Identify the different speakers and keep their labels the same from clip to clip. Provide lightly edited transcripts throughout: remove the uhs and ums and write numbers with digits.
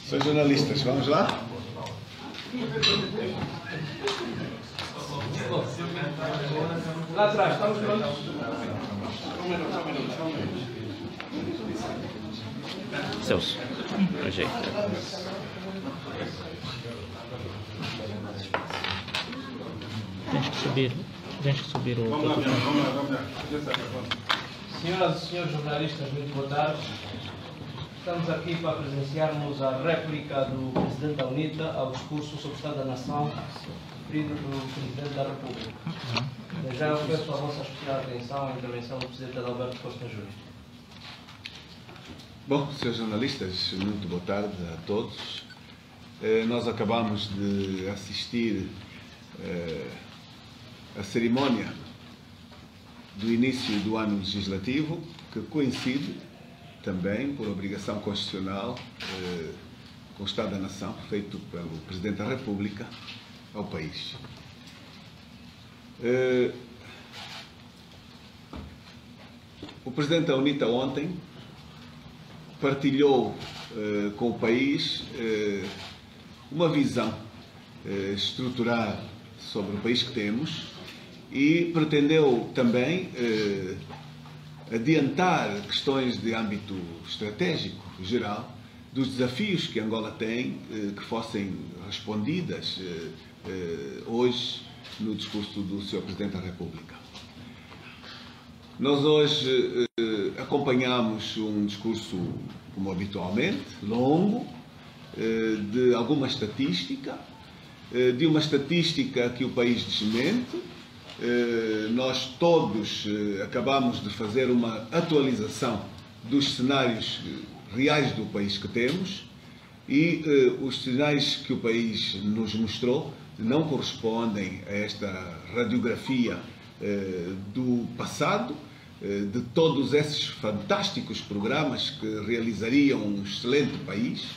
Speaker 1: Senhores jornalistas, vamos lá?
Speaker 2: Lá atrás, estamos prontos? Um minuto.
Speaker 3: Celso, ajeita. Tens que subir o...
Speaker 1: Vamos lá.
Speaker 2: Senhoras e senhores jornalistas, muito boa tarde. Estamos aqui para presenciarmos a réplica do Presidente da UNITA ao discurso sobre o Estado da Nação, referido do Presidente da República. Já eu peço a vossa especial atenção à intervenção do Presidente Adalberto Costa Júnior.
Speaker 1: Bom, senhores jornalistas, muito boa tarde a todos. Nós acabamos de assistir a cerimónia do início do ano legislativo, que coincide também, por obrigação constitucional, com o Estado da Nação, feito pelo Presidente da República ao país. O Presidente da UNITA ontem partilhou com o país uma visão estrutural sobre o país que temos e pretendeu também adiantar questões de âmbito estratégico geral dos desafios que Angola tem, que fossem respondidas hoje no discurso do Sr. Presidente da República. Nós hoje acompanhamos um discurso, como habitualmente, longo, de alguma estatística, de uma estatística que o país desmente. Nós todos acabamos de fazer uma atualização dos cenários reais do país que temos e os sinais que o país nos mostrou não correspondem a esta radiografia do passado, de todos esses fantásticos programas que realizariam um excelente país,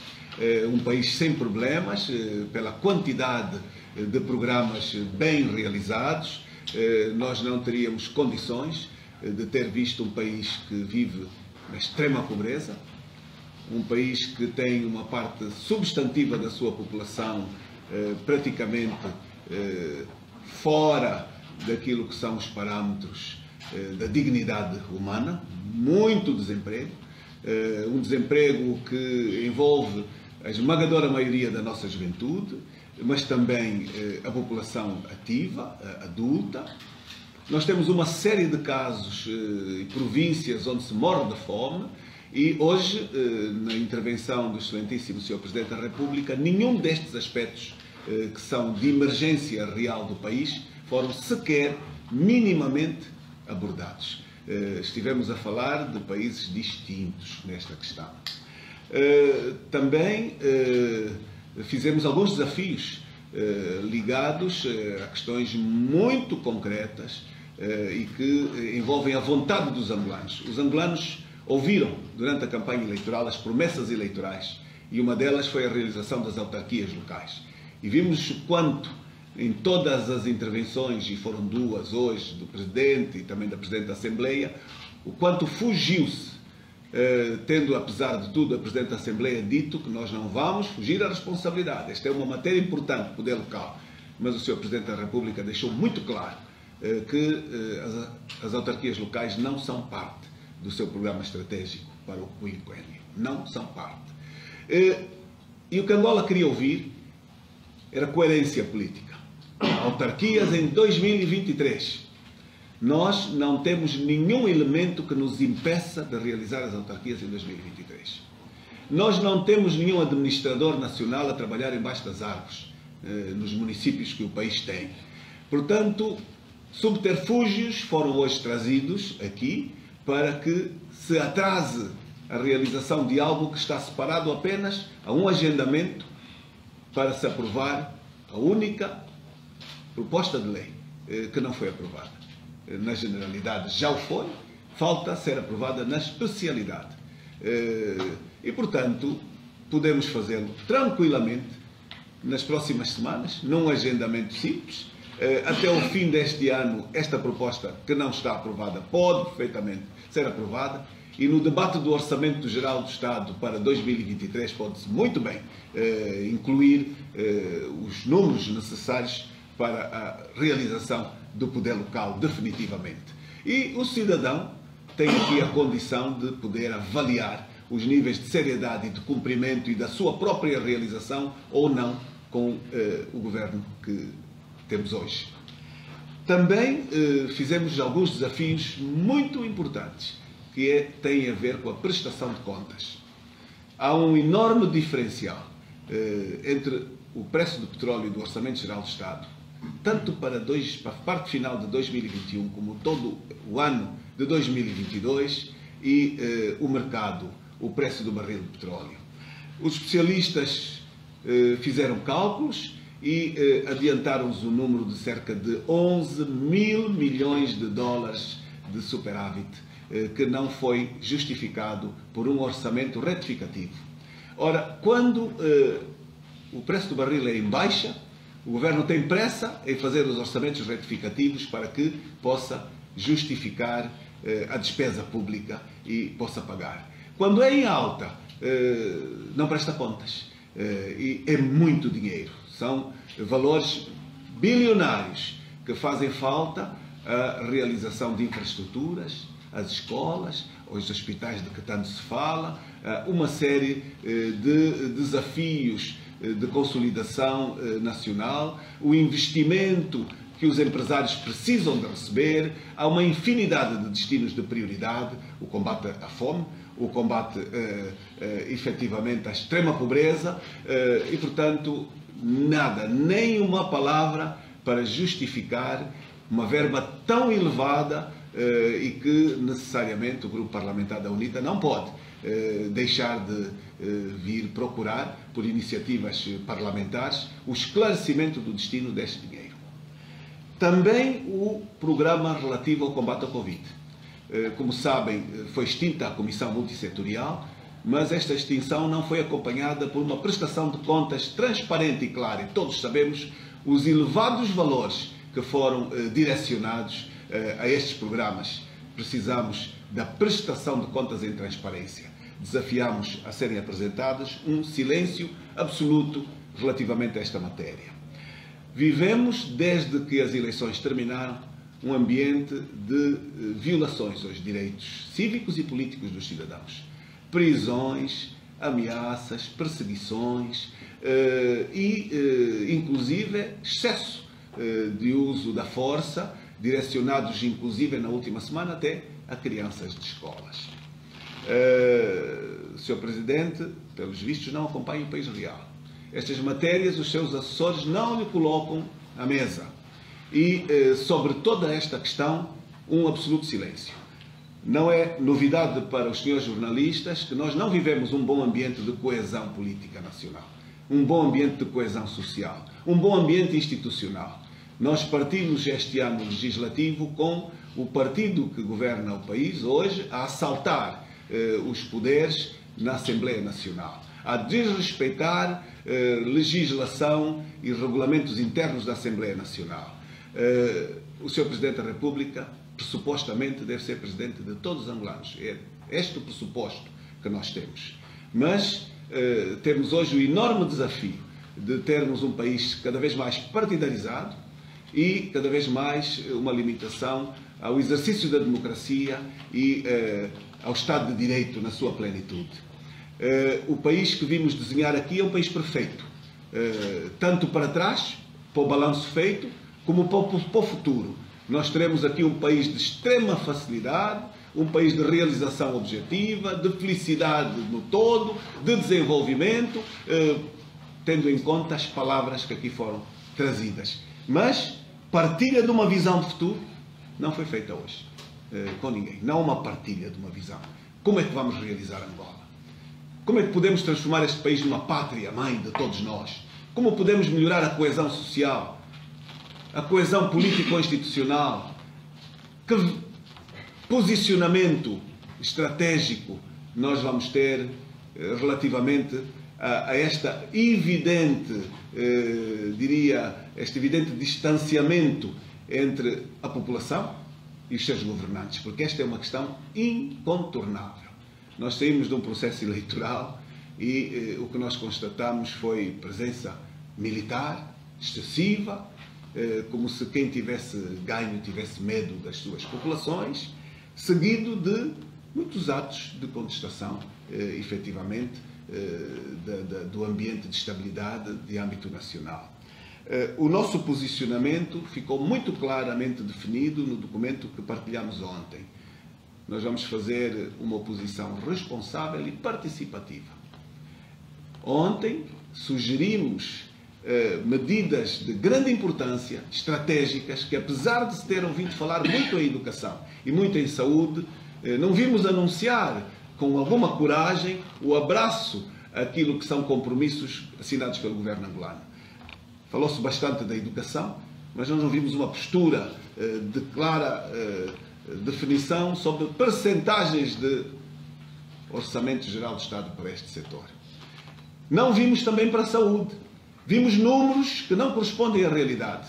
Speaker 1: um país sem problemas, pela quantidade de programas bem realizados. Nós não teríamos condições de ter visto um país que vive na extrema pobreza, um país que tem uma parte substantiva da sua população praticamente fora daquilo que são os parâmetros da dignidade humana, muito desemprego, um desemprego que envolve a esmagadora maioria da nossa juventude, mas também a população ativa, adulta. Nós temos uma série de casos e províncias onde se morre de fome e hoje, na intervenção do excelentíssimo Sr. Presidente da República, nenhum destes aspectos que são de emergência real do país foram sequer minimamente abordados. Estivemos a falar de países distintos nesta questão. Também fizemos alguns desafios ligados a questões muito concretas e que envolvem a vontade dos angolanos. Os angolanos ouviram, durante a campanha eleitoral, as promessas eleitorais e uma delas foi a realização das autarquias locais. E vimos quanto, em todas as intervenções, e foram duas hoje, do Presidente e também da Presidente da Assembleia, o quanto fugiu-se, tendo, apesar de tudo, a Presidente da Assembleia dito que nós não vamos fugir à responsabilidade. Esta é uma matéria importante, poder local. Mas o Sr. Presidente da República deixou muito claro que as autarquias locais não são parte do seu programa estratégico para o quinquênio. Não são parte. E o que Angola queria ouvir era coerência política. Autarquias em 2023. Nós não temos nenhum elemento que nos impeça de realizar as autarquias em 2023. Nós não temos nenhum administrador nacional a trabalhar embaixo das árvores, nos municípios que o país tem. Portanto, subterfúgios foram hoje trazidos aqui para que se atrase a realização de algo que está separado apenas a um agendamento para se aprovar a única proposta de lei que não foi aprovada. Na generalidade já o foi, falta ser aprovada na especialidade. E, portanto, podemos fazê-lo tranquilamente nas próximas semanas, num agendamento simples, Até o fim deste ano, esta proposta, que não está aprovada, pode perfeitamente ser aprovada, e no debate do Orçamento Geral do Estado para 2023 pode-se muito bem incluir os números necessários para a realização do poder local, definitivamente. E o cidadão tem aqui a condição de poder avaliar os níveis de seriedade e de cumprimento e da sua própria realização ou não com o governo que temos hoje. Também fizemos alguns desafios muito importantes, que têm a ver com a prestação de contas. Há um enorme diferencial entre o preço do petróleo e do Orçamento Geral do Estado, tanto para a parte final de 2021 como todo o ano de 2022 e o mercado, o preço do barril de petróleo. Os especialistas fizeram cálculos e adiantaram-nos o número de cerca de 11 mil milhões de dólares de superávit, que não foi justificado por um orçamento retificativo. Ora, quando o preço do barril é em baixa, o governo tem pressa em fazer os orçamentos retificativos para que possa justificar a despesa pública e possa pagar. Quando é em alta, não presta contas. E é muito dinheiro. São valores bilionários que fazem falta a realização de infraestruturas, as escolas, os hospitais de que tanto se fala, uma série de desafios de consolidação nacional, o investimento que os empresários precisam de receber, há uma infinidade de destinos de prioridade, o combate à fome, o combate efetivamente à extrema pobreza e, portanto, nada, nem uma palavra para justificar uma verba tão elevada e que necessariamente o Grupo Parlamentar da UNITA não pode deixar de vir procurar, por iniciativas parlamentares, o esclarecimento do destino deste dinheiro. Também o programa relativo ao combate ao Covid. Como sabem, foi extinta a Comissão Multissetorial, mas esta extinção não foi acompanhada por uma prestação de contas transparente e clara. E todos sabemos os elevados valores que foram direcionados a estes programas. Precisamos da prestação de contas em transparência. Desafiamos a serem apresentados um silêncio absoluto relativamente a esta matéria. Vivemos, desde que as eleições terminaram, um ambiente de violações aos direitos cívicos e políticos dos cidadãos. Prisões, ameaças, perseguições e, inclusive, excesso de uso da força, direcionados, inclusive, na última semana, até a crianças de escolas. Sr. Presidente, pelos vistos, não acompanha o país real. Estas matérias, os seus assessores não lhe colocam à mesa. E, sobre toda esta questão, um absoluto silêncio. Não é novidade para os senhores jornalistas que nós não vivemos um bom ambiente de coesão política nacional, um bom ambiente de coesão social, um bom ambiente institucional. Nós partimos este ano legislativo com o partido que governa o país hoje a assaltar os poderes na Assembleia Nacional, a desrespeitar legislação e regulamentos internos da Assembleia Nacional. O Sr. Presidente da República, pressupostamente, deve ser Presidente de todos os angolanos. É este o pressuposto que nós temos. Mas temos hoje o enorme desafio de termos um país cada vez mais partidarizado e cada vez mais uma limitação ao exercício da democracia e ao Estado de Direito na sua plenitude. O país que vimos desenhar aqui é um país perfeito, tanto para trás, para o balanço feito, como para o futuro. Nós teremos aqui um país de extrema facilidade, um país de realização objetiva, de felicidade no todo, de desenvolvimento, tendo em conta as palavras que aqui foram trazidas. Mas partilha de uma visão de futuro não foi feita hoje com ninguém. Não há uma partilha de uma visão. Como é que vamos realizar Angola? Como é que podemos transformar este país numa pátria-mãe de todos nós? Como podemos melhorar a coesão social, a coesão político-institucional? Que posicionamento estratégico nós vamos ter relativamente a esta evidente, este evidente distanciamento entre a população e os seus governantes, porque esta é uma questão incontornável. Nós saímos de um processo eleitoral e o que nós constatamos foi presença militar excessiva, como se quem tivesse ganho tivesse medo das suas populações, seguido de muitos atos de contestação, efetivamente, do ambiente de estabilidade de âmbito nacional. O nosso posicionamento ficou muito claramente definido no documento que partilhamos ontem. Nós vamos fazer uma oposição responsável e participativa. Ontem sugerimos medidas de grande importância, estratégicas, que apesar de se ter ouvido falar muito em educação e muito em saúde, não vimos anunciar com alguma coragem o abraço àquilo que são compromissos assinados pelo governo angolano. Falou-se bastante da educação, mas nós não vimos uma postura de clara definição sobre percentagens de orçamento geral do Estado para este setor. Não vimos também para a saúde. Vimos números que não correspondem à realidade.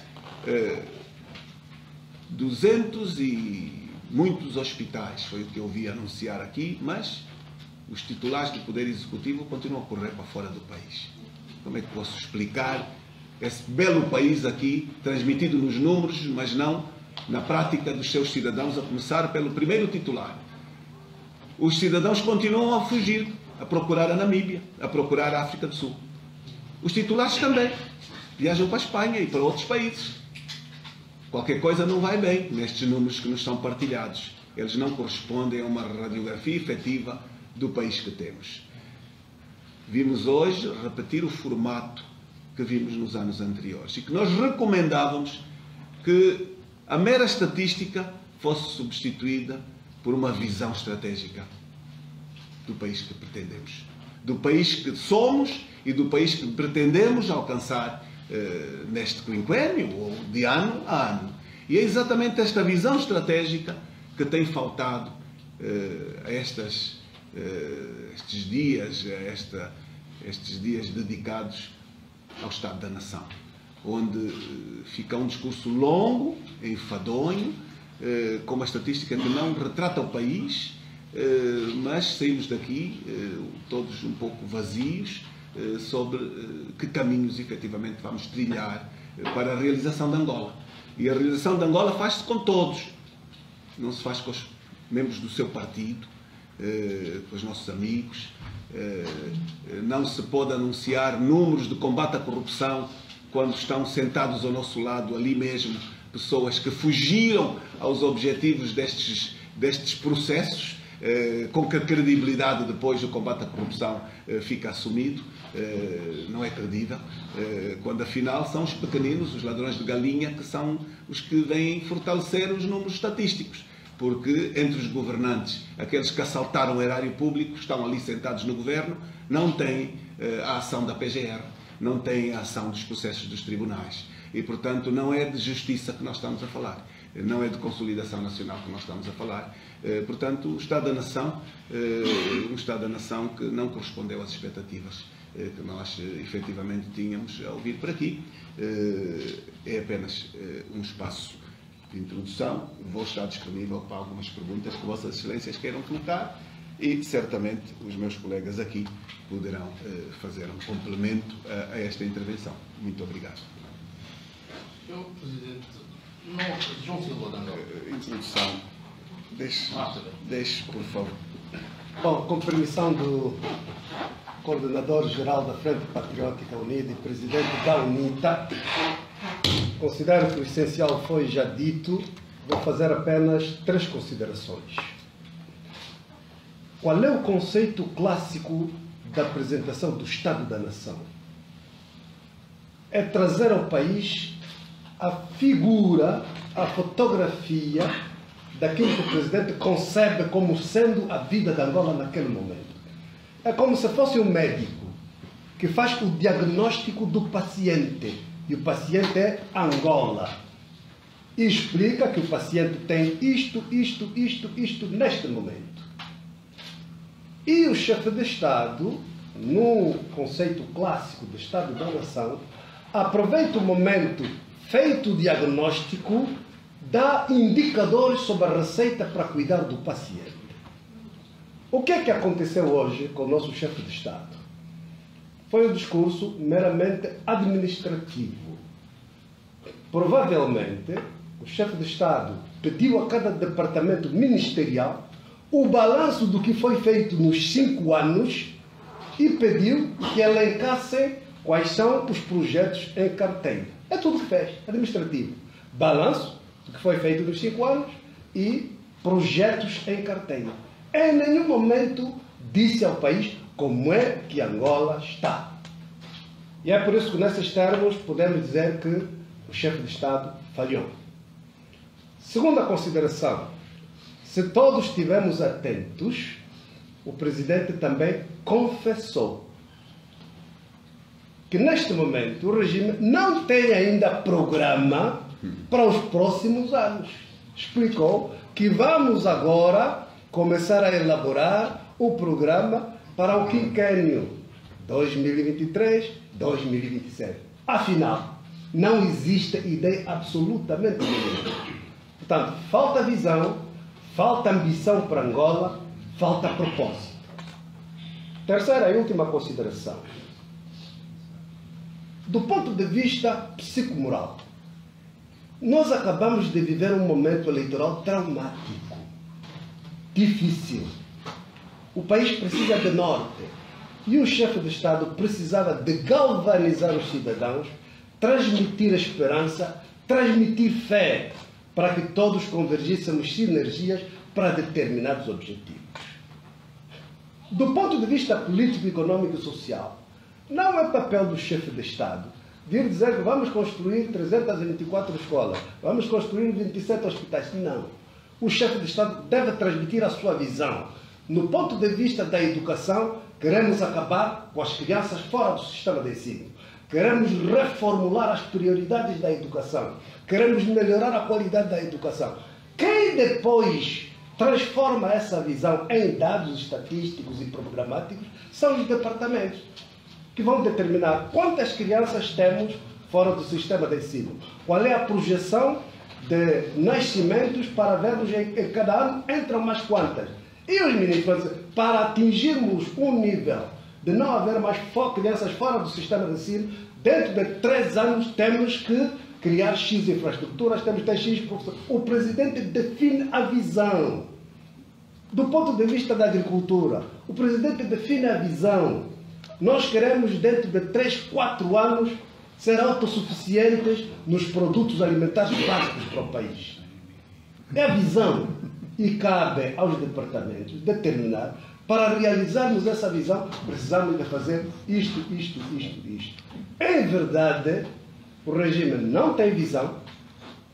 Speaker 1: 200 e muitos hospitais, foi o que eu ouvi anunciar aqui, mas os titulares do Poder Executivo continuam a correr para fora do país. Como é que posso explicar esse belo país aqui, transmitido nos números, mas não na prática dos seus cidadãos, a começar pelo primeiro titular? Os cidadãos continuam a fugir, a procurar a Namíbia, a procurar a África do Sul. Os titulares também viajam para a Espanha e para outros países. Qualquer coisa não vai bem nestes números que nos são partilhados. Eles não correspondem a uma radiografia efetiva do país que temos. Vimos hoje repetir o formato que vimos nos anos anteriores e que nós recomendávamos que a mera estatística fosse substituída por uma visão estratégica do país que pretendemos, do país que somos e do país que pretendemos alcançar neste quinquênio ou de ano a ano. E é exatamente esta visão estratégica que tem faltado a estes dias dedicados ao Estado da Nação, onde fica um discurso longo, enfadonho, com uma estatística que não retrata o país, mas saímos daqui todos um pouco vazios sobre que caminhos efetivamente vamos trilhar para a realização de Angola. E a realização de Angola faz-se com todos, não se faz com os membros do seu partido, com os nossos amigos. Não se pode anunciar números de combate à corrupção quando estão sentados ao nosso lado, ali mesmo, pessoas que fugiram aos objetivos destes processos. Com que credibilidade depois o combate à corrupção fica assumido? Não é credível, quando afinal são os pequeninos, os ladrões de galinha, que são os que vêm fortalecer os números estatísticos. Porque entre os governantes, aqueles que assaltaram o erário público, estão ali sentados no governo, não têm a ação da PGR, não têm a ação dos processos dos tribunais. E, portanto, não é de justiça que nós estamos a falar, não é de consolidação nacional que nós estamos a falar. Portanto, o Estado da Nação, um Estado da Nação que não correspondeu às expectativas que nós efetivamente tínhamos a ouvir por aqui. É apenas um espaço de introdução. Vou estar disponível para algumas perguntas que Vossas Excelências queiram colocar e certamente os meus colegas aqui poderão fazer um complemento a esta intervenção. Muito obrigado.
Speaker 4: Senhor Presidente, João Silva da Angola.
Speaker 1: Introdução. Deixe, por favor.
Speaker 5: Bom, com permissão do Coordenador-Geral da Frente Patriótica Unida e Presidente da UNITA, considero que o essencial foi já dito, vou fazer apenas 3 considerações. Qual é o conceito clássico da apresentação do Estado da Nação? É trazer ao país a figura, a fotografia daquilo que o Presidente concebe como sendo a vida de Angola naquele momento. É como se fosse um médico que faz o diagnóstico do paciente. E o paciente é Angola. E explica que o paciente tem isto neste momento. E o chefe de Estado no conceito clássico de Estado da Nação, aproveita o momento feito o diagnóstico, dá indicadores sobre a receita para cuidar do paciente. O que é que aconteceu hoje com o nosso chefe de Estado? Foi um discurso meramente administrativo. Provavelmente, o chefe de Estado pediu a cada departamento ministerial o balanço do que foi feito nos 5 anos e pediu que elencassem quais são os projetos em carteira. É tudo que fez, administrativo. Balanço do que foi feito nos 5 anos e projetos em carteira. Em nenhum momento disse ao país como é que Angola está. E é por isso que, nesses termos, podemos dizer que o chefe de Estado falhou. Segunda consideração, se todos estivermos atentos, o Presidente também confessou que, neste momento, o regime não tem ainda programa para os próximos anos. Explicou que vamos agora começar a elaborar o programa para o quinquênio 2023-2027. Afinal, não existe ideia absolutamente nenhuma. Portanto, falta visão, falta ambição para Angola, falta propósito. Terceira e última consideração. Do ponto de vista psicomoral, nós acabamos de viver um momento eleitoral traumático, difícil. O país precisa de norte e o chefe de Estado precisava de galvanizar os cidadãos, transmitir a esperança, transmitir fé, para que todos convergíssemos sinergias para determinados objetivos. Do ponto de vista político, econômico e social, não é papel do chefe de Estado vir dizer que vamos construir 324 escolas, vamos construir 27 hospitais. Não. O chefe de Estado deve transmitir a sua visão. No ponto de vista da educação, queremos acabar com as crianças fora do sistema de ensino. Queremos reformular as prioridades da educação. Queremos melhorar a qualidade da educação. Quem depois transforma essa visão em dados estatísticos e programáticos são os departamentos, que vão determinar quantas crianças temos fora do sistema de ensino. Qual é a projeção de nascimentos para vermos em cada ano entram mais quantas. E os ministros vão dizer, para atingirmos um nível de não haver mais crianças fora do sistema de ensino, dentro de 3 anos temos que criar X infraestruturas, temos que ter X professores. O Presidente define a visão. Do ponto de vista da agricultura, o Presidente define a visão. Nós queremos, dentro de 3, 4 anos, ser autossuficientes nos produtos alimentares básicos para o país. É a visão. E cabe aos departamentos determinar, para realizarmos essa visão, precisamos de fazer isto. Em verdade, o regime não tem visão,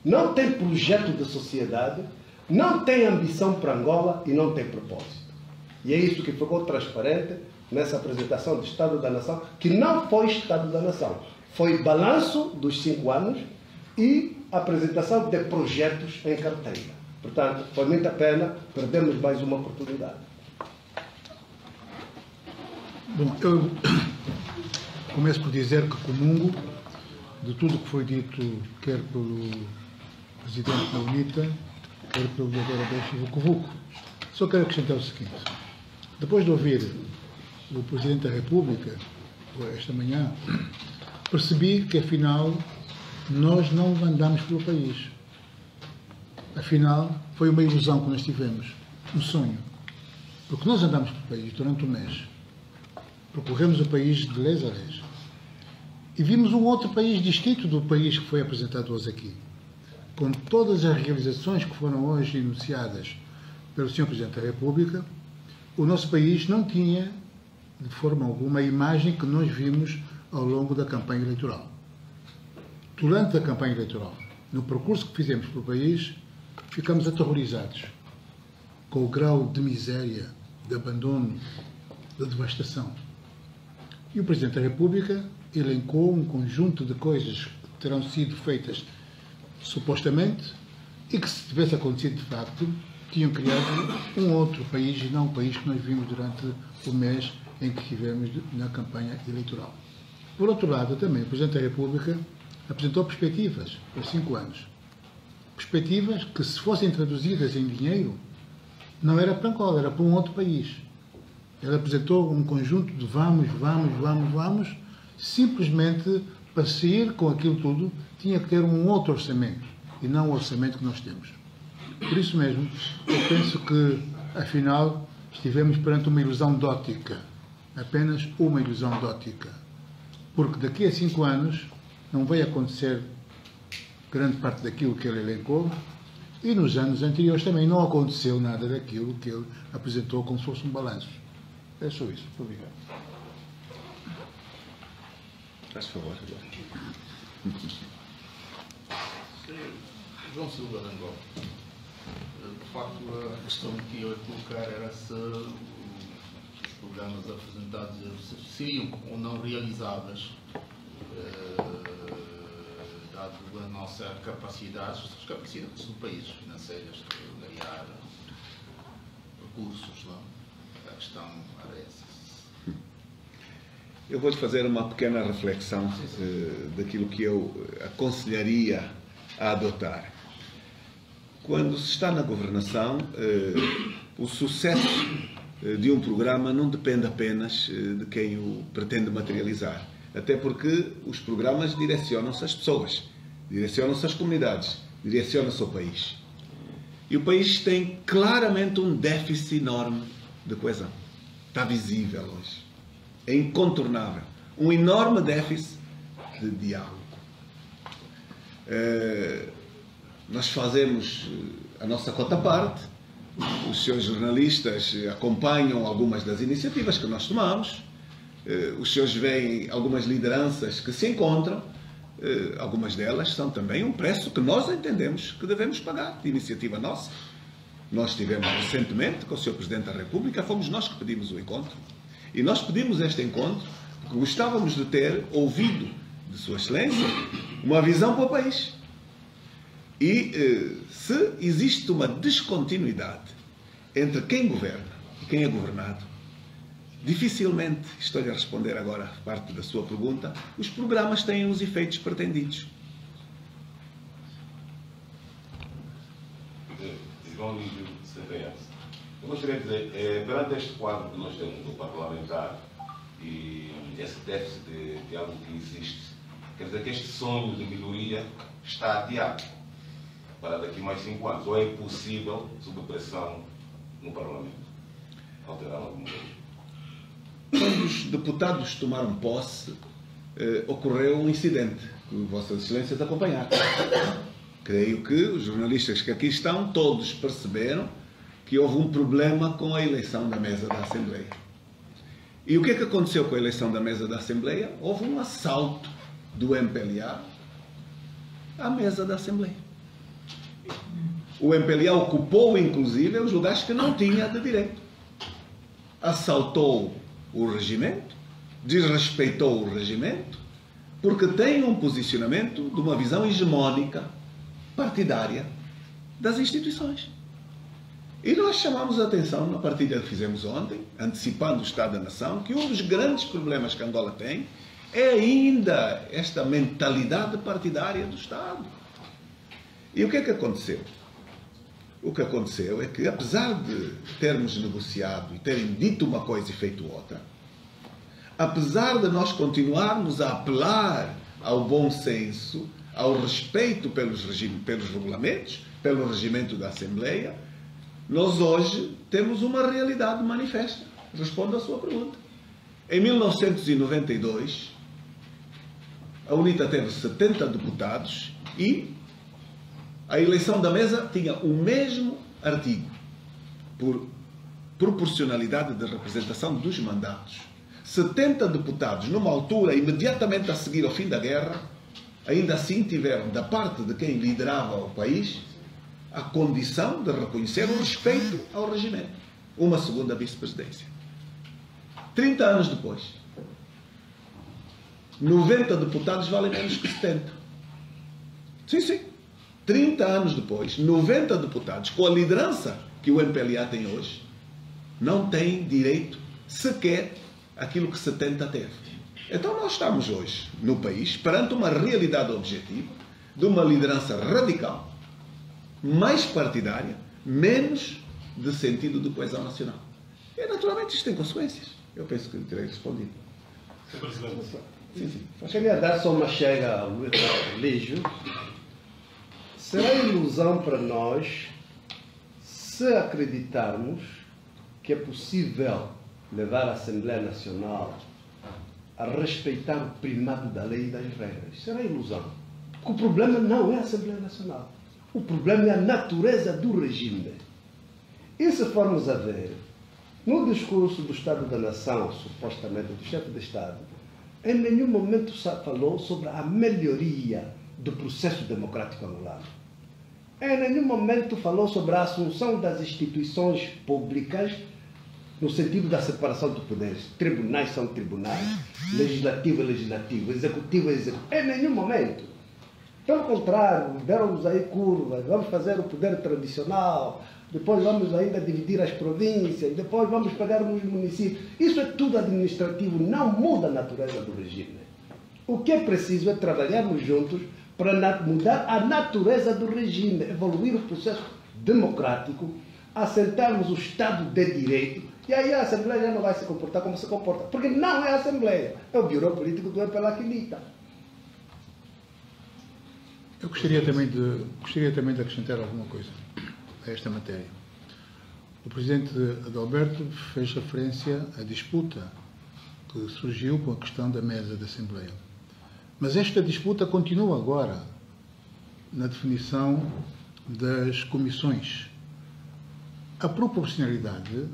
Speaker 5: não tem projeto de sociedade, não tem ambição para Angola e não tem propósito. E é isso que ficou transparente nessa apresentação do Estado da Nação, que não foi Estado da Nação. Foi balanço dos 5 anos e apresentação de projetos em carteira. Portanto, foi muita pena, perdemos mais uma oportunidade.
Speaker 6: Bom, eu começo por dizer que comungo de tudo o que foi dito, quer pelo Presidente da UNITA, quer pelo vereador Abel Vucu. Só quero acrescentar o seguinte. Depois de ouvir o Presidente da República, esta manhã, percebi que, afinal, nós não andamos pelo país. Afinal, foi uma ilusão que nós tivemos, um sonho. Porque nós andamos pelo país durante um mês. Percorremos o país de lés a lés. E vimos um outro país distinto do país que foi apresentado hoje aqui. Com todas as realizações que foram hoje enunciadas pelo Sr. Presidente da República, o nosso país não tinha, de forma alguma, a imagem que nós vimos ao longo da campanha eleitoral. Durante a campanha eleitoral, no percurso que fizemos pelo país, ficamos aterrorizados com o grau de miséria, de abandono, de devastação. E o Presidente da República elencou um conjunto de coisas que terão sido feitas supostamente e que, se tivesse acontecido de facto, tinham criado um outro país e não o país que nós vimos durante o mês em que estivemos na campanha eleitoral. Por outro lado, também o Presidente da República apresentou perspectivas para 5 anos. Perspectivas que, se fossem traduzidas em dinheiro, não era para Angola, era para um outro país. Ele apresentou um conjunto de vamos, simplesmente para sair com aquilo tudo, tinha que ter um outro orçamento, e não o orçamento que nós temos. Por isso mesmo, eu penso que, afinal, estivemos perante uma ilusão de ótica, apenas uma ilusão de ótica. Porque daqui a 5 anos não vai acontecer grande parte daquilo que ele elencou, e nos anos anteriores também não aconteceu nada daquilo que ele apresentou como se fosse um balanço. É só isso. Obrigado.
Speaker 1: Faz favor.
Speaker 4: João Silva de Angola. De facto, a questão que eu ia colocar era se os programas apresentados seriam ou não realizáveis, dado a nossa capacidade, as capacidades do país, financeiras, de ganhar recursos, não? A questão era essa.
Speaker 1: Eu vou-te fazer uma pequena reflexão daquilo que eu aconselharia a adotar. Quando se está na governação, o sucesso de um programa não depende apenas de quem o pretende materializar. Até porque os programas direcionam-se às pessoas, direcionam-se às comunidades, direcionam-se ao país. E o país tem claramente um déficit enorme de coesão. Está visível hoje. É incontornável. Um enorme déficit de diálogo. Nós fazemos a nossa cota parte, os seus jornalistas acompanham algumas das iniciativas que nós tomamos, os senhores veem algumas lideranças que se encontram, algumas delas são também um preço que nós entendemos que devemos pagar, de iniciativa nossa. Nós estivemos recentemente com o Sr. Presidente da República, fomos nós que pedimos o encontro. E nós pedimos este encontro porque gostávamos de ter ouvido de Sua Excelência uma visão para o país. E se existe uma descontinuidade entre quem governa e quem é governado, dificilmente, estou-lhe a responder agora a parte da sua pergunta, os programas têm os efeitos pretendidos.
Speaker 7: João Lídio, CPS. Eu gostaria de dizer, perante este quadro que nós temos do parlamentar e esse déficit de algo que existe, quer dizer que este sonho de melhoria está adiado para daqui mais 5 anos, ou é impossível, sob pressão no Parlamento, alterar alguma coisa?
Speaker 1: Quando os deputados tomaram posse, ocorreu um incidente que Vossas Excelências acompanharam. Creio que os jornalistas que aqui estão, todos perceberam que houve um problema com a eleição da mesa da Assembleia. E o que é que aconteceu com a eleição da mesa da Assembleia? Houve um assalto do MPLA à mesa da Assembleia. O MPLA ocupou, inclusive, os lugares que não tinha de direito. Assaltou o regimento, desrespeitou o regimento, porque tem um posicionamento de uma visão hegemónica, partidária, das instituições. E nós chamamos a atenção na partilha que fizemos ontem, antecipando o Estado da Nação, que um dos grandes problemas que Angola tem é ainda esta mentalidade partidária do Estado. E o que é que aconteceu? O que aconteceu é que, apesar de termos negociado e terem dito uma coisa e feito outra, apesar de nós continuarmos a apelar ao bom senso, ao respeito pelos regulamentos, pelo regimento da Assembleia, nós hoje temos uma realidade manifesta. Respondo à sua pergunta. Em 1992, a UNITA teve 70 deputados e a eleição da mesa tinha o mesmo artigo, por proporcionalidade de representação dos mandatos. 70 deputados, numa altura imediatamente a seguir ao fim da guerra, ainda assim tiveram, da parte de quem liderava o país, a condição de reconhecer o respeito ao regimento. Uma segunda vice-presidência. 30 anos depois, 90 deputados valem menos que 70. Sim, sim. 30 anos depois, 90 deputados, com a liderança que o MPLA tem hoje, não têm direito sequer aquilo que 70 teve. Então nós estamos hoje, no país, perante uma realidade objetiva de uma liderança radical, mais partidária, menos de sentido de coesão nacional. E naturalmente isto tem consequências. Eu penso que terei respondido.
Speaker 7: Sr. Presidente.
Speaker 1: Sim, sim.
Speaker 5: Eu queria dar só uma chega ao Luís Lígio. Será ilusão para nós se acreditarmos que é possível levar a Assembleia Nacional a respeitar o primado da lei e das regras. Será ilusão. Porque o problema não é a Assembleia Nacional. O problema é a natureza do regime. E se formos a ver, no discurso do Estado da Nação, supostamente do chefe de Estado, em nenhum momento falou sobre a melhoria do processo democrático angolano. Em nenhum momento falou sobre a assunção das instituições públicas no sentido da separação de poderes. Tribunais são tribunais, legislativo é legislativo, executivo é executivo. Em nenhum momento. Pelo contrário, deram-nos aí curvas, vamos fazer o poder tradicional, depois vamos ainda dividir as províncias, depois vamos pegar nos municípios. Isso é tudo administrativo, não muda a natureza do regime. O que é preciso é trabalharmos juntos para mudar a natureza do regime, evoluir o processo democrático, assentarmos o Estado de Direito, e aí a Assembleia já não vai se comportar como se comporta, porque não é a Assembleia, é o Bureau Político do MPLA que lida.
Speaker 6: Eu gostaria também de acrescentar alguma coisa a esta matéria. O presidente Adalberto fez referência à disputa que surgiu com a questão da mesa da Assembleia. Mas esta disputa continua agora na definição das comissões. A proporcionalidade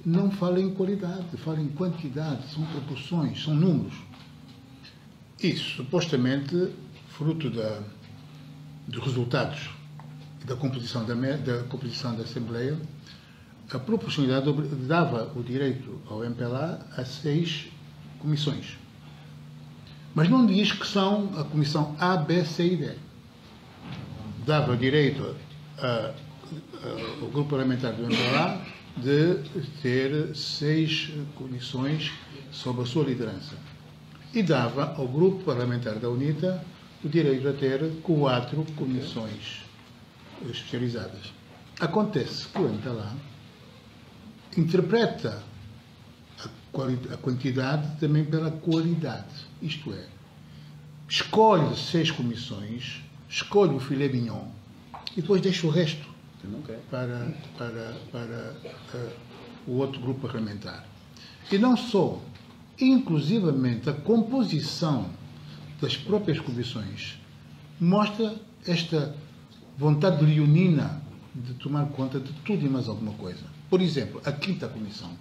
Speaker 6: não fala em qualidade, fala em quantidade, são proporções, são números. Isso, supostamente, fruto dos resultados e da composição da Assembleia, a proporcionalidade dava o direito ao MPLA a 6 comissões. Mas não diz que são a comissão A, B, C e D. Dava direito ao grupo parlamentar do MPLA de ter 6 comissões sob a sua liderança. E dava ao grupo parlamentar da UNITA o direito a ter 4 comissões especializadas. Acontece que o MPLA interpreta a quantidade também pela qualidade. Isto é, escolhe 6 comissões, escolhe o filé mignon e depois deixa o resto para o outro grupo parlamentar. E não só, inclusivamente a composição das próprias comissões mostra esta vontade leonina de tomar conta de tudo e mais alguma coisa. Por exemplo, a 5ª comissão.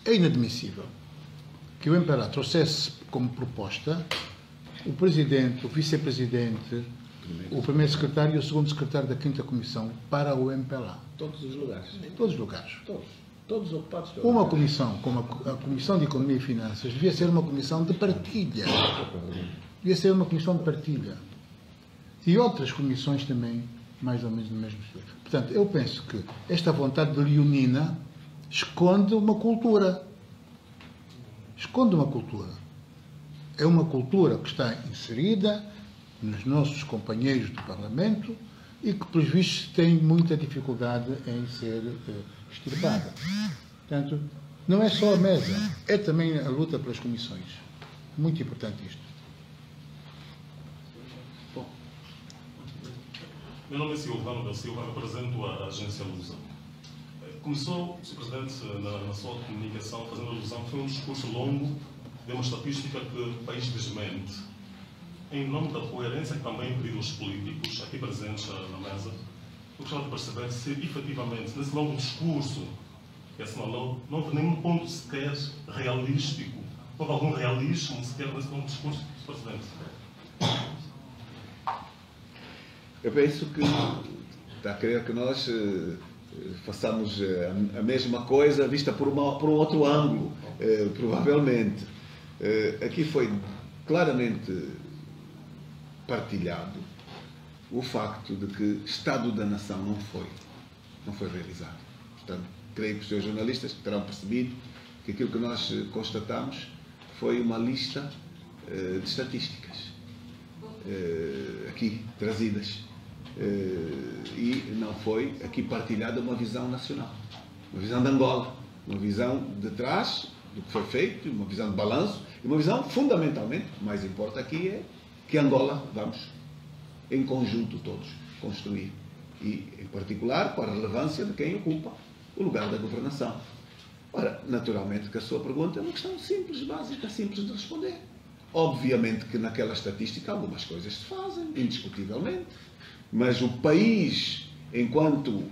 Speaker 6: É inadmissível que o MPLA trouxesse como proposta o presidente, o vice-presidente, o primeiro secretário e o segundo secretário da 5ª comissão para o MPLA.
Speaker 1: Todos os lugares.
Speaker 6: Todos os lugares.
Speaker 1: Todos ocupados.
Speaker 6: Uma comissão, como a Comissão de Economia e Finanças, devia ser uma comissão de partilha. Devia ser uma comissão de partilha. E outras comissões também, mais ou menos no mesmo estilo. Portanto, eu penso que esta vontade de leonina esconde uma cultura. Esconde uma cultura. É uma cultura que está inserida nos nossos companheiros do Parlamento e que, pelos vistos, tem muita dificuldade em ser extirpada. Portanto, não é só a mesa, é também a luta pelas comissões. Muito importante isto.
Speaker 8: Bom, meu nome é Silvano da Silva, represento a agência Lusa. Começou, Sr. Presidente, na sua comunicação, fazendo alusão, foi um discurso longo de uma estatística que o país desmente. Em nome da coerência que também pediu os políticos aqui presentes na mesa, eu gostava de perceber se, efetivamente, nesse longo discurso que assinalou, não houve nenhum ponto sequer realístico. Houve algum realismo sequer nesse longo discurso, Sr. Presidente?
Speaker 1: Eu penso que está a querer que nós façamos a mesma coisa vista por um outro ângulo, provavelmente. Aqui foi claramente partilhado o facto de que Estado da Nação não foi realizado. Portanto, creio que os seus jornalistas terão percebido que aquilo que nós constatamos foi uma lista de estatísticas aqui trazidas e não foi aqui partilhada uma visão nacional, uma visão de Angola, uma visão de trás do que foi feito, uma visão de balanço e uma visão fundamentalmente, o que mais importa aqui é que Angola vamos em conjunto todos construir e em particular com a relevância de quem ocupa o lugar da governação. Ora, naturalmente que a sua pergunta é uma questão simples, básica, simples de responder. Obviamente que naquela estatística algumas coisas se fazem, indiscutivelmente, mas o país, enquanto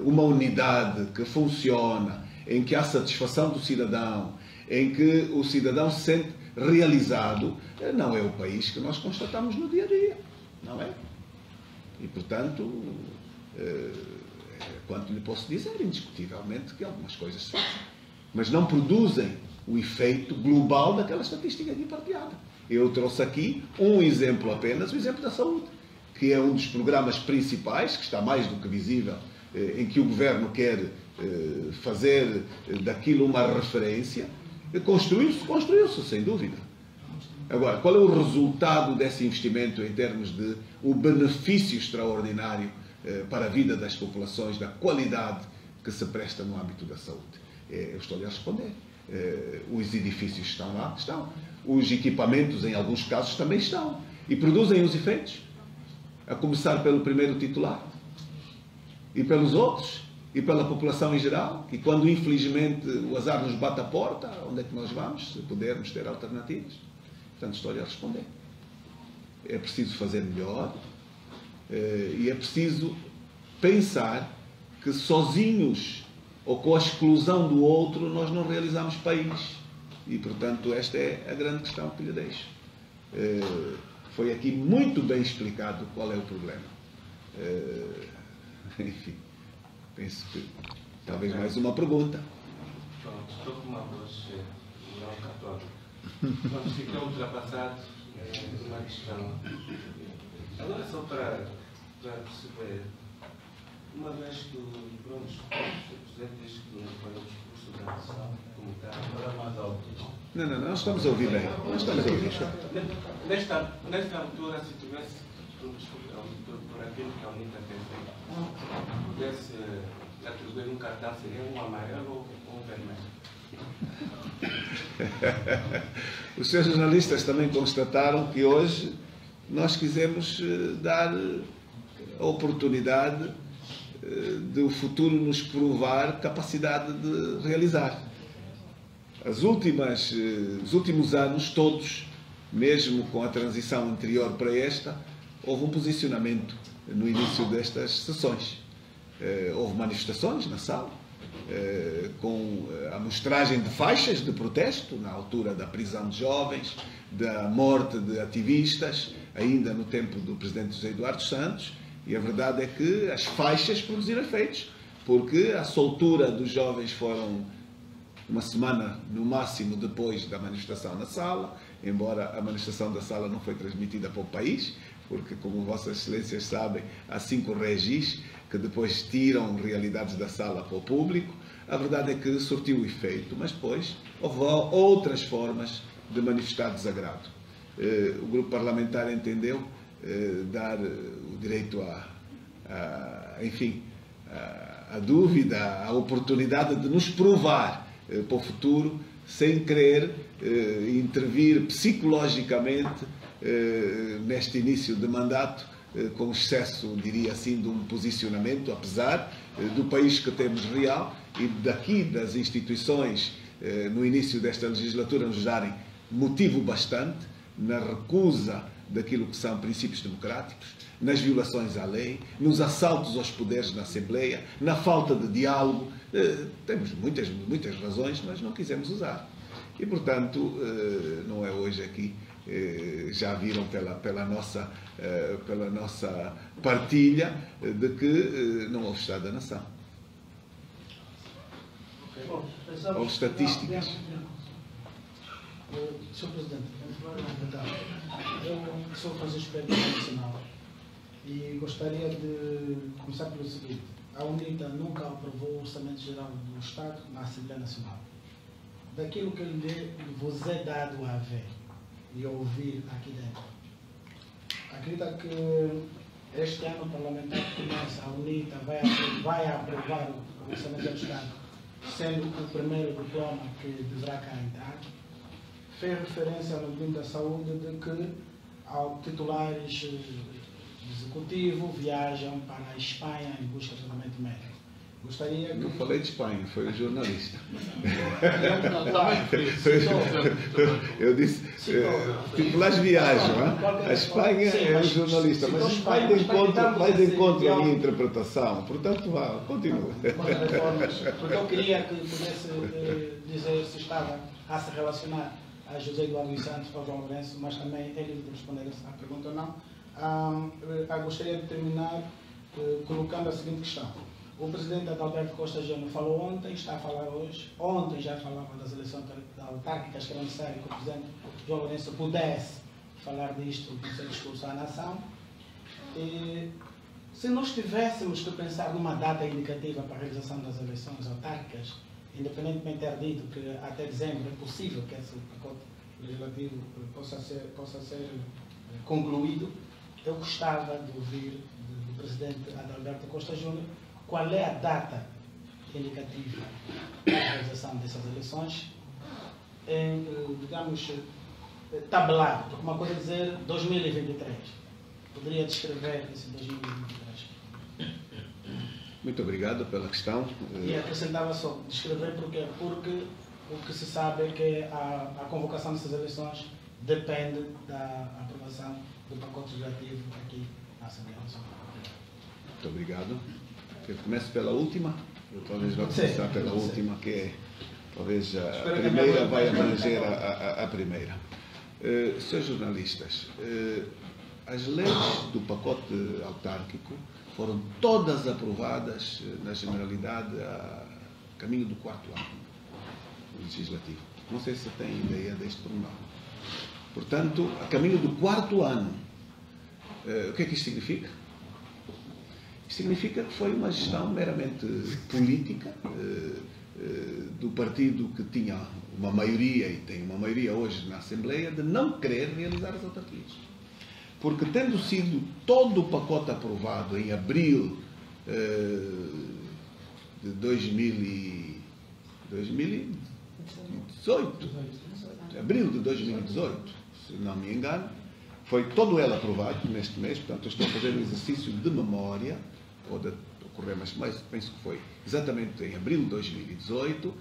Speaker 1: uma unidade que funciona, em que há satisfação do cidadão, em que o cidadão se sente realizado, não é o país que nós constatamos no dia a dia, não é? E, portanto, quanto lhe posso dizer, indiscutivelmente que algumas coisas se fazem, mas não produzem o efeito global daquela estatística aqui partilhada. Eu trouxe aqui um exemplo apenas, o exemplo da saúde, que é um dos programas principais, que está mais do que visível, em que o Governo quer fazer daquilo uma referência. Construiu-se, sem dúvida. Agora, qual é o resultado desse investimento em termos de o benefício extraordinário para a vida das populações, da qualidade que se presta no âmbito da saúde? Eu estou-lhe a responder. Os edifícios estão lá? Estão. Os equipamentos, em alguns casos, também estão. E produzem os efeitos. A começar pelo primeiro titular. E pelos outros. E pela população em geral. E quando, infelizmente, o azar nos bate à porta, onde é que nós vamos? Se pudermos ter alternativas. Portanto, estou-lhe a responder. É preciso fazer melhor. E é preciso pensar que sozinhos ou com a exclusão do outro nós não realizamos país. E, portanto, esta é a grande questão que lhe deixo. Foi aqui muito bem explicado qual é o problema. Enfim, penso que talvez mais uma pergunta.
Speaker 9: Pronto, estou com uma voz não católica. Pronto, fica ultrapassado uma questão. Agora, só para perceber, uma vez que o Presidente diz que não foi o discurso da nação, como está, agora mais alto.
Speaker 1: Não, nós estamos a ouvir bem. Nós estamos a ouvir.
Speaker 9: Nesta altura, se tivesse, por aquilo que a UNITA tem feito, pudesse atribuir um cartão, seria um amarelo ou um vermelho?
Speaker 1: Os seus jornalistas também constataram que hoje nós quisemos dar a oportunidade de o futuro nos provar capacidade de realizar. Os últimos anos, todos, mesmo com a transição anterior para esta, houve um posicionamento no início destas sessões. Houve manifestações na sala, com a amostragem de faixas de protesto, na altura da prisão de jovens, da morte de ativistas, ainda no tempo do Presidente José Eduardo Santos, e a verdade é que as faixas produziram efeitos, porque a soltura dos jovens foram uma semana, no máximo, depois da manifestação na sala, embora a manifestação da sala não foi transmitida para o país, porque, como Vossas Excelências sabem, há 5 regis que depois tiram realidades da sala para o público. A verdade é que surtiu o efeito, mas depois houve outras formas de manifestar desagrado. O grupo parlamentar entendeu dar o direito a dúvida, a oportunidade de nos provar para o futuro, sem querer intervir psicologicamente neste início de mandato, com excesso, diria assim, de um posicionamento, apesar do país que temos real e daqui das instituições no início desta legislatura nos darem motivo bastante na recusa daquilo que são princípios democráticos, nas violações à lei, nos assaltos aos poderes na Assembleia, na falta de diálogo. Temos muitas razões, mas não quisemos usar. E, portanto, não é hoje aqui, já viram pela nossa partilha de que não houve Estado da Nação. Houve estatísticas.
Speaker 10: Sr. Presidente, eu sou francisco nacional e gostaria de começar pelo seguinte. A UNITA nunca aprovou o Orçamento Geral do Estado na Assembleia Nacional. daquilo que vos é dado a ver e ouvir aqui dentro, acredita que este ano o parlamentar começa, a UNITA vai aprovar o orçamento do Estado, sendo o primeiro diploma que deverá cá entrar? Fez referência no Ministério da Saúde de que ao titulares do Executivo viajam para a Espanha em busca de tratamento médico. Gostaria que...
Speaker 1: Não falei de Espanha, foi o jornalista. Eu disse, titulares viajam, a Espanha é o jornalista, mas vai de encontro à minha interpretação, portanto vá, continua.
Speaker 10: Porque eu queria que pudesse dizer se estava a se relacionar a José Eduardo dos Santos ou João Lourenço, mas também ele de responder à pergunta ou não. Eu gostaria de terminar colocando a seguinte questão. O presidente Adalberto Costa Júnior falou ontem, está a falar hoje. Ontem já falava das eleições autárquicas, que era necessário que o presidente João Lourenço pudesse falar disto no seu discurso à nação. E, se nós tivéssemos que pensar numa data indicativa para a realização das eleições autárquicas, independentemente de ter dito que até dezembro é possível que esse pacote legislativo possa ser concluído, eu gostava de ouvir do presidente Adalberto Costa Júnior qual é a data indicativa para a realização dessas eleições, digamos, tabelado, porque uma coisa é dizer 2023. Poderia descrever esse 2023?
Speaker 1: Muito obrigado pela questão.
Speaker 10: E acrescentava só, descrever porque o que se sabe é que a convocação dessas eleições depende da aprovação do pacote legislativo aqui na Assembleia Nacional.
Speaker 1: Muito obrigado. Eu começo pela última, eu talvez vá começar pela última, que é, talvez a primeira vai abranger a primeira. Senhores jornalistas, as leis do pacote autárquico foram todas aprovadas na generalidade a caminho do 4º ano legislativo. Não sei se têm ideia deste pormenor. Portanto, a caminho do 4º ano, o que é que isto significa? Significa que foi uma gestão meramente política do partido que tinha uma maioria, e tem uma maioria hoje na Assembleia, de não querer realizar as autarquias. Porque tendo sido todo o pacote aprovado em abril de 2018, abril de 2018, se não me engano, foi todo ele aprovado neste mês, portanto eu estou a fazer um exercício de memória, pode ocorrer, mas penso que foi exatamente em abril de 2018,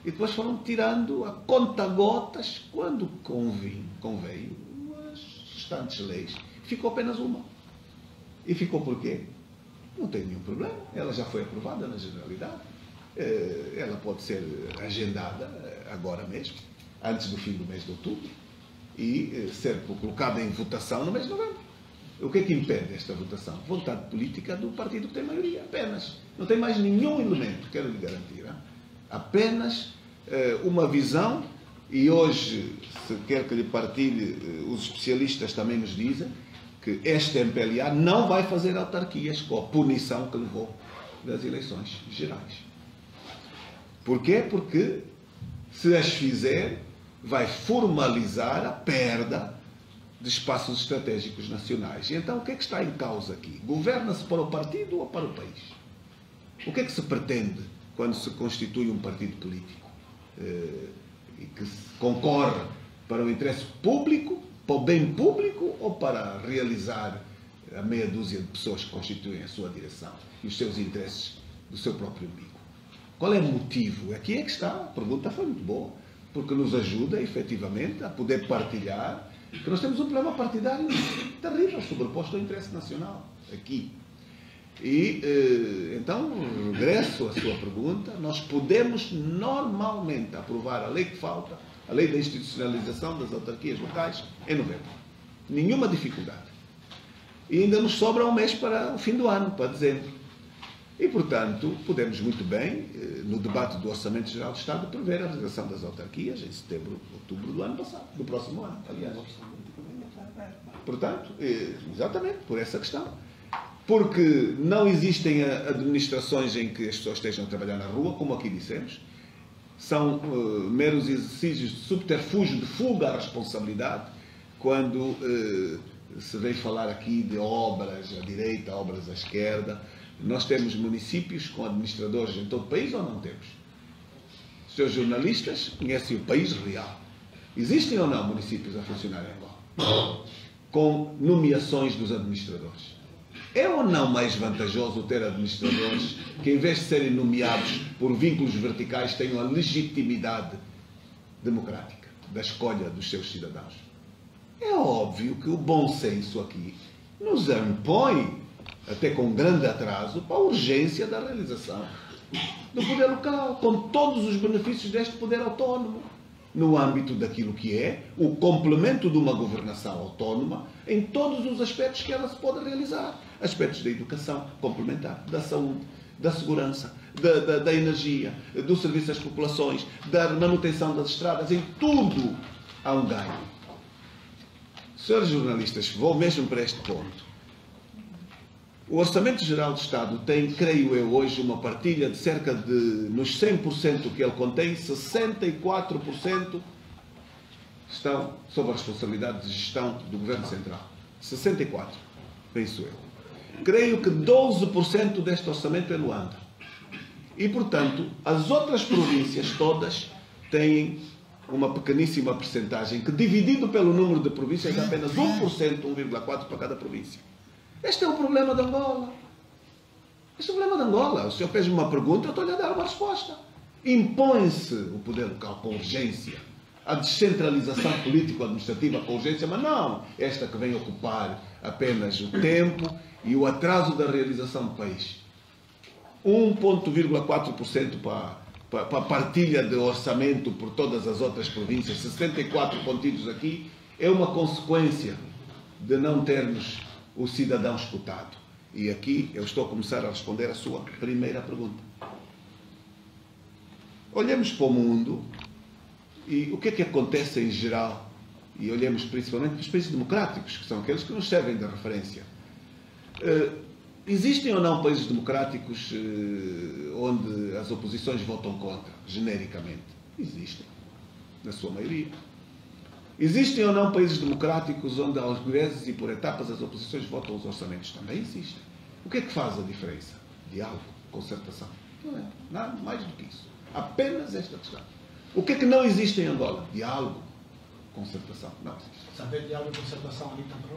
Speaker 1: e depois foram tirando a conta-gotas, quando conveio, as restantes leis. Ficou apenas uma. E ficou por quê? Não tem nenhum problema, ela já foi aprovada na generalidade, ela pode ser agendada agora mesmo, antes do fim do mês de outubro, e ser colocada em votação no mês de novembro. O que é que impede esta votação? Vontade política do partido que tem maioria, apenas. Não tem mais nenhum elemento, quero lhe garantir. Apenas uma visão, e hoje, se quer que lhe partilhe, os especialistas também nos dizem que esta MPLA não vai fazer autarquias com a punição que levou das eleições gerais. Porquê? Porque se as fizer, vai formalizar a perda de espaços estratégicos nacionais. E então, o que é que está em causa aqui? Governa-se para o partido ou para o país? O que é que se pretende quando se constitui um partido político? E que concorre para o interesse público, para o bem público, ou para realizar a meia dúzia de pessoas que constituem a sua direção e os seus interesses do seu próprio umbigo? Qual é o motivo? Aqui é que está. A pergunta foi muito boa, porque nos ajuda, efetivamente, a poder partilhar que nós temos um problema partidário terrível, sobreposto ao interesse nacional, aqui. E, então, regresso à sua pergunta, nós podemos normalmente aprovar a lei que falta, a lei da institucionalização das autarquias locais, em novembro. Nenhuma dificuldade. E ainda nos sobra um mês para o fim do ano, para dezembro. E, portanto, podemos muito bem, no debate do Orçamento Geral do Estado, prever a realização das autarquias em setembro, outubro do ano passado, do próximo ano, aliás. Portanto, exatamente, por essa questão. Porque não existem administrações em que as pessoas estejam a trabalhar na rua, como aqui dissemos, são meros exercícios de subterfúgio, de fuga à responsabilidade, quando se vem falar aqui de obras à direita, obras à esquerda. Nós temos municípios com administradores em todo o país ou não temos? Os seus jornalistas conhecem o país real. Existem ou não municípios a funcionar em Angola? Com nomeações dos administradores. É ou não mais vantajoso ter administradores que, em vez de serem nomeados por vínculos verticais, tenham a legitimidade democrática da escolha dos seus cidadãos? É óbvio que o bom senso aqui nos impõe, até com grande atraso, para a urgência da realização do poder local, com todos os benefícios deste poder autónomo, no âmbito daquilo que é o complemento de uma governação autónoma em todos os aspectos que ela se pode realizar. Aspectos da educação complementar, da saúde, da segurança, da energia, do serviço às populações, da manutenção das estradas, em tudo há um ganho. Senhores jornalistas, vou mesmo para este ponto. O Orçamento Geral do Estado tem, creio eu, hoje uma partilha de cerca de, nos 100% que ele contém, 64% estão sob a responsabilidade de gestão do Governo Central. 64%, penso eu. Creio que 12% deste orçamento é Luanda. E, portanto, as outras províncias todas têm uma pequeníssima percentagem, que dividido pelo número de províncias é apenas 1%, 1,4% para cada província. Este é o problema de Angola. Este é o problema de Angola. O senhor fez-me uma pergunta, eu estou-lhe a dar uma resposta. Impõe-se o poder local com urgência, a descentralização político-administrativa com urgência, mas não esta que vem ocupar apenas o tempo e o atraso da realização do país. 1,4% para a partilha de orçamento por todas as outras províncias, 64 contidos aqui, é uma consequência de não termos o cidadão escutado. E aqui eu estou a começar a responder a sua primeira pergunta. Olhemos para o mundo e o que é que acontece em geral, e olhemos principalmente para os países democráticos, que são aqueles que nos servem de referência. Existem ou não países democráticos onde as oposições votam contra, genericamente? Existem, na sua maioria. Existem ou não países democráticos onde, aos vezes e por etapas, as oposições votam os orçamentos? Também existem. O que é que faz a diferença? Diálogo, concertação. Não é nada mais do que isso. Apenas esta questão. O que é que não existe em Angola? Diálogo, concertação. Não existe.
Speaker 10: Saber diálogo e concertação ali também.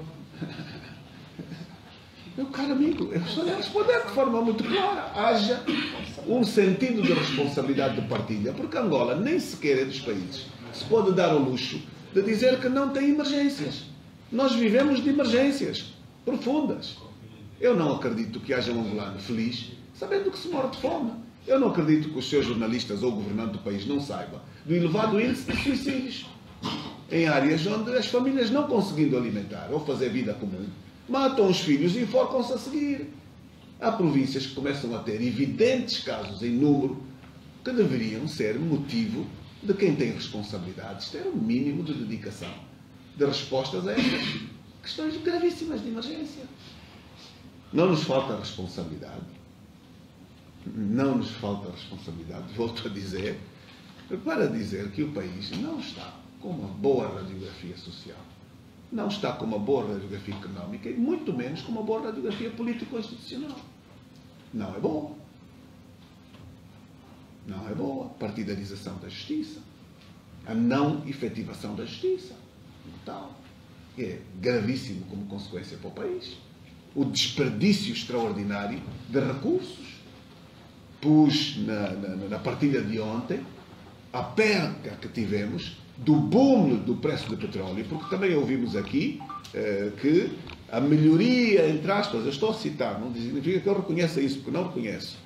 Speaker 1: Meu caro amigo, eu estou a responder de forma muito clara. Haja um sentido de responsabilidade de partilha, porque Angola nem sequer é dos países que se pode dar ao luxo de dizer que não tem emergências. Nós vivemos de emergências profundas. Eu não acredito que haja um angolano feliz sabendo que se morre de fome. Eu não acredito que os seus jornalistas ou o governante do país não saibam do elevado índice de suicídios em áreas onde as famílias, não conseguindo alimentar ou fazer vida comum, matam os filhos e enforcam-se a seguir. Há províncias que começam a ter evidentes casos em número que deveriam ser motivo de quem tem responsabilidades ter um mínimo de dedicação, de respostas a estas questões gravíssimas de emergência. Não nos falta responsabilidade. Não nos falta responsabilidade, volto a dizer, para dizer que o país não está com uma boa radiografia social, não está com uma boa radiografia económica e muito menos com uma boa radiografia político-institucional. Não é boa. Não é boa. Partidarização da justiça. A não efetivação da justiça. Tal. É gravíssimo como consequência para o país. O desperdício extraordinário de recursos. Pus na partilha de ontem a perca que tivemos do boom do preço do petróleo, porque também ouvimos aqui que a melhoria, entre aspas, eu estou a citar, não significa que eu reconheça isso, porque não reconheço,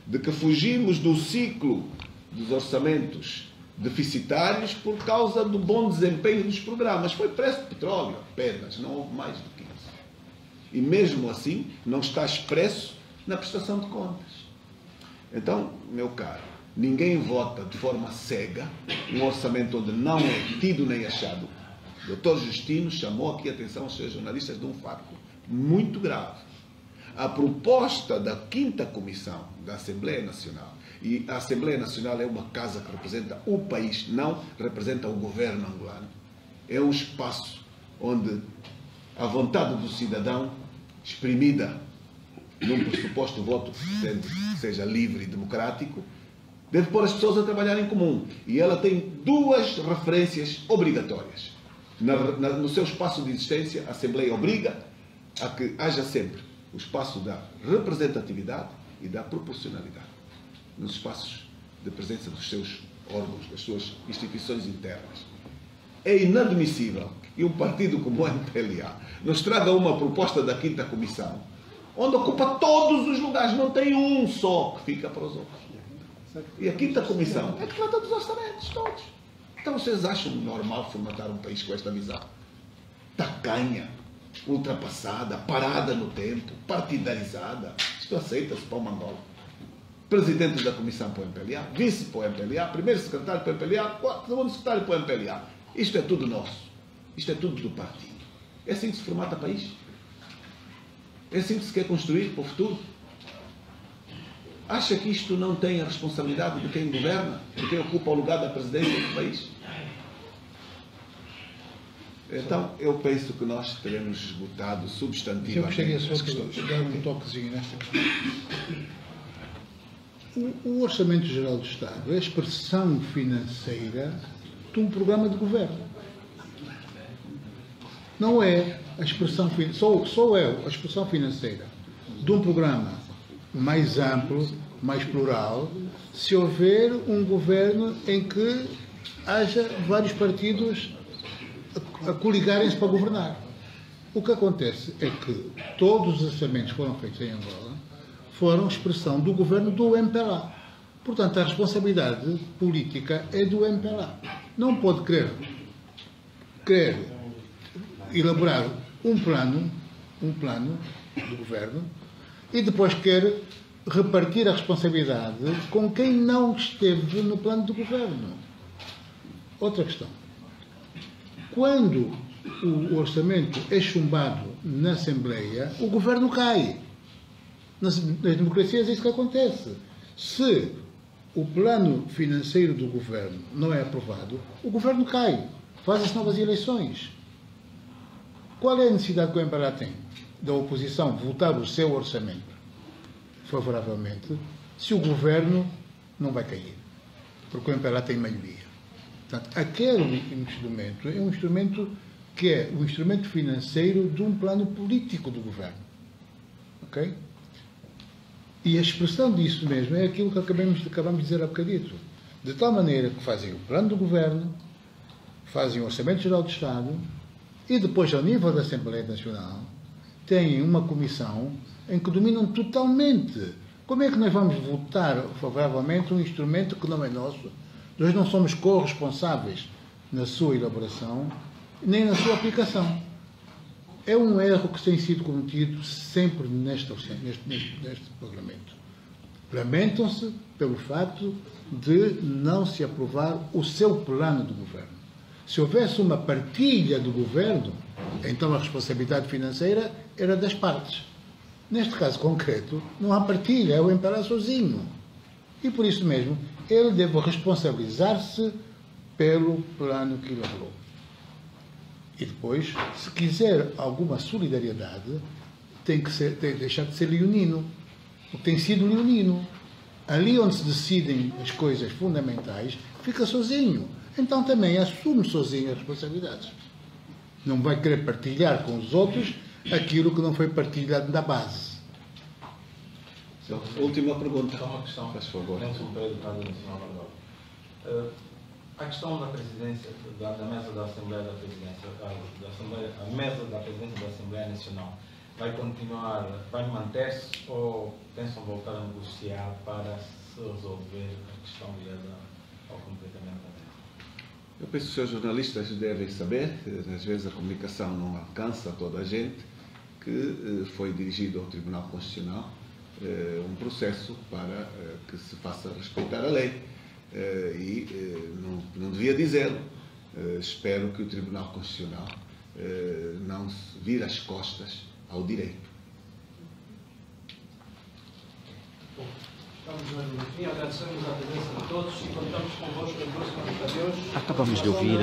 Speaker 1: de que fugimos do ciclo dos orçamentos deficitários por causa do bom desempenho dos programas. Foi preço de petróleo apenas, não houve mais do que isso. E mesmo assim não está expresso na prestação de contas. Então, meu caro, ninguém vota de forma cega um orçamento onde não é tido nem achado. O Dr. Justino chamou aqui a atenção aos seus jornalistas de um facto muito grave. A proposta da 5ª Comissão da Assembleia Nacional, e a Assembleia Nacional é uma casa que representa o país, não representa o governo angolano, é um espaço onde a vontade do cidadão, exprimida num pressuposto voto que seja livre e democrático, deve pôr as pessoas a trabalhar em comum. E ela tem 2 referências obrigatórias. No seu espaço de existência, a Assembleia obriga a que haja sempre o espaço da representatividade e da proporcionalidade nos espaços de presença dos seus órgãos, das suas instituições internas. É inadmissível que um partido como o MPLA nos traga uma proposta da 5ª Comissão, onde ocupa todos os lugares, não tem um só que fica para os outros. E a 5ª Comissão é que trata dos orçamentos todos. Então vocês acham normal formatar um país com esta visão? Tacanha, ultrapassada, parada no tempo, partidarizada. Isto aceita-se para uma Angola. Presidente da Comissão para o MPLA, vice para o MPLA, primeiro secretário para o MPLA, segundo secretário para o MPLA. Isto é tudo nosso. Isto é tudo do partido. É assim que se formata país? É assim que se quer construir para o futuro? Acha que isto não tem a responsabilidade de quem governa, de quem ocupa o lugar da presidência do país? Então, eu penso que nós teremos esgotado substantivamente.
Speaker 6: Eu gostaria só de dar um toquezinho nesta questão. O Orçamento Geral do Estado é a expressão financeira de um programa de governo. Não é a expressão, só é a expressão financeira de um programa mais amplo, mais plural, se houver um governo em que haja vários partidos a coligarem-se para governar. O que acontece é que todos os orçamentos que foram feitos em Angola foram expressão do governo do MPLA. Portanto, a responsabilidade política é do MPLA. Não pode querer elaborar um plano do governo e depois quer repartir a responsabilidade com quem não esteve no plano do governo. Outra questão. Quando o orçamento é chumbado na Assembleia, o governo cai. Nas democracias é isso que acontece. Se o plano financeiro do governo não é aprovado, o governo cai. Fazem-se novas eleições. Qual é a necessidade que o MPLA tem da oposição votar o seu orçamento favoravelmente se o governo não vai cair? Porque o MPLA tem maioria. Portanto, aquele instrumento é um instrumento que é o instrumento financeiro de um plano político do governo. Ok? E a expressão disso mesmo é aquilo que acabamos de dizer há bocadito. De tal maneira que fazem o plano do governo, fazem o Orçamento Geral do Estado e depois, ao nível da Assembleia Nacional, têm uma comissão em que dominam totalmente. Como é que nós vamos votar favoravelmente um instrumento que não é nosso? Nós não somos corresponsáveis na sua elaboração nem na sua aplicação. É um erro que tem sido cometido sempre neste Parlamento. Lamentam-se pelo facto de não se aprovar o seu plano de governo. Se houvesse uma partilha do governo, então a responsabilidade financeira era das partes. Neste caso concreto, não há partilha, é o MPLA sozinho. E por isso mesmo, ele deve responsabilizar-se pelo plano que elaborou. E depois, se quiser alguma solidariedade, tem que deixar de ser leonino. Porque tem sido leonino. Ali onde se decidem as coisas fundamentais, fica sozinho. Então também assume sozinho as responsabilidades. Não vai querer partilhar com os outros aquilo que não foi partilhado da base.
Speaker 1: Última pergunta.
Speaker 11: Só uma questão.
Speaker 1: Faz favor.
Speaker 11: A questão da presidência, da mesa da Assembleia da Presidência, a mesa da presidência da Assembleia Nacional, vai continuar, vai manter-se ou pensam voltar a negociar para se resolver a questão ligada ao completamento da mesa?
Speaker 1: Eu penso que os seus jornalistas devem saber, às vezes a comunicação não alcança toda a gente, que foi dirigido ao Tribunal Constitucional um processo para que se faça respeitar a lei. Não devia dizê-lo. Espero que o Tribunal Constitucional não se vire as costas ao direito.
Speaker 2: Estamos no fim, agradecemos a presença de todos e contamos convosco em próximas ocasiões.
Speaker 3: Acabamos de ouvir